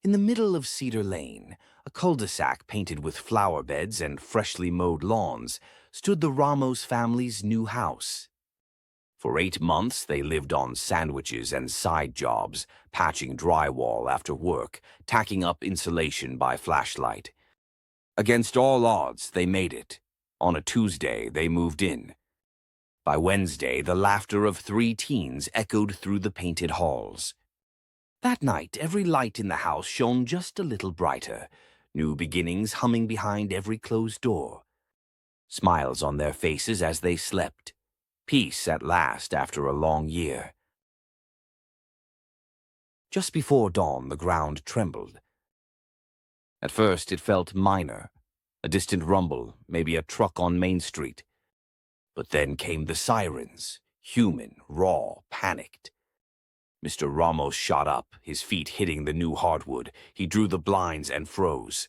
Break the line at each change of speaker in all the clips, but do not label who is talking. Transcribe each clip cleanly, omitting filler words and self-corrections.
In the middle of Cedar Lane, a cul-de-sac painted with flower beds and freshly mowed lawns, stood the Ramos family's new house. For 8 months, they lived on sandwiches and side jobs, patching drywall after work, tacking up insulation by flashlight. Against all odds, they made it. On a Tuesday, they moved in. By Wednesday, the laughter of 3 teens echoed through the painted halls. That night, every light in the house shone just a little brighter, new beginnings humming behind every closed door. Smiles on their faces as they slept. Peace at last after a long year. Just before dawn, the ground trembled. At first, it felt minor, a distant rumble, maybe a truck on Main Street. But then came the sirens, human, raw, panicked. Mr. Ramos shot up, his feet hitting the new hardwood. He drew the blinds and froze.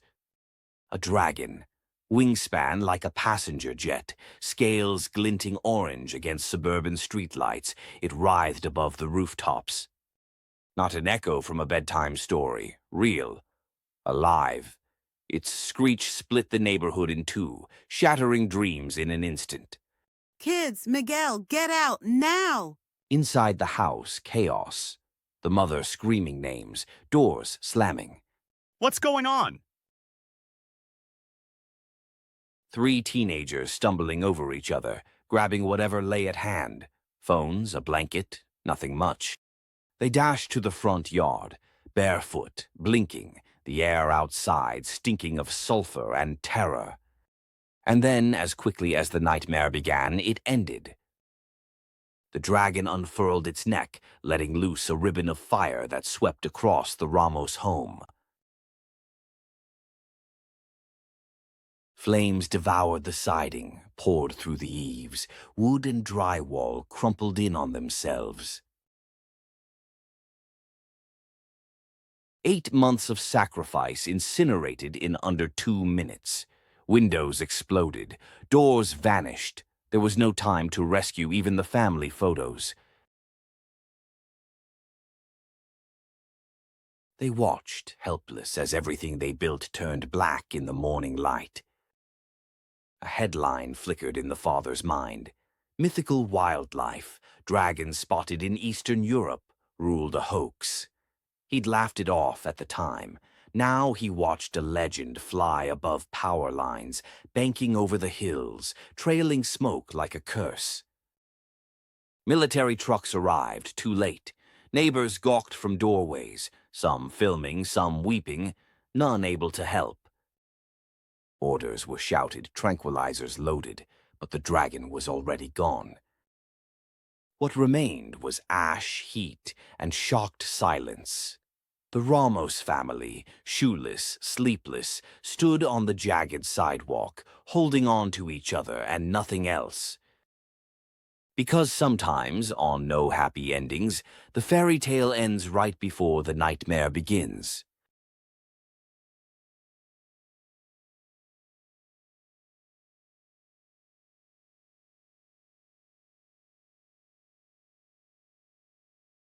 A dragon, wingspan like a passenger jet, scales glinting orange against suburban streetlights, it writhed above the rooftops. Not an echo from a bedtime story, real, alive. Its screech split the neighborhood in two, shattering dreams in an instant.
Kids, Miguel, get out, now!
Inside the house, chaos. The mother screaming names, doors slamming.
What's going on?
3 teenagers stumbling over each other, grabbing whatever lay at hand. Phones, a blanket, nothing much. They dashed to the front yard, barefoot, blinking, the air outside stinking of sulfur and terror. And then, as quickly as the nightmare began, it ended. The dragon unfurled its neck, letting loose a ribbon of fire that swept across the Ramos home. Flames devoured the siding, poured through the eaves. Wood and drywall crumpled in on themselves. 8 months of sacrifice incinerated in under 2 minutes. Windows exploded. Doors vanished. There was no time to rescue even the family photos. They watched, helpless, as everything they built turned black in the morning light. A headline flickered in the father's mind. Mythical wildlife, dragons spotted in Eastern Europe, ruled a hoax. He'd laughed it off at the time. Now he watched a legend fly above power lines, banking over the hills, trailing smoke like a curse. Military trucks arrived, too late. Neighbors gawked from doorways, some filming, some weeping, none able to help. Orders were shouted, tranquilizers loaded, but the dragon was already gone. What remained was ash, heat, and shocked silence. The Ramos family, shoeless, sleepless, stood on the jagged sidewalk, holding on to each other and nothing else. Because sometimes, on no happy endings, the fairy tale ends right before the nightmare begins.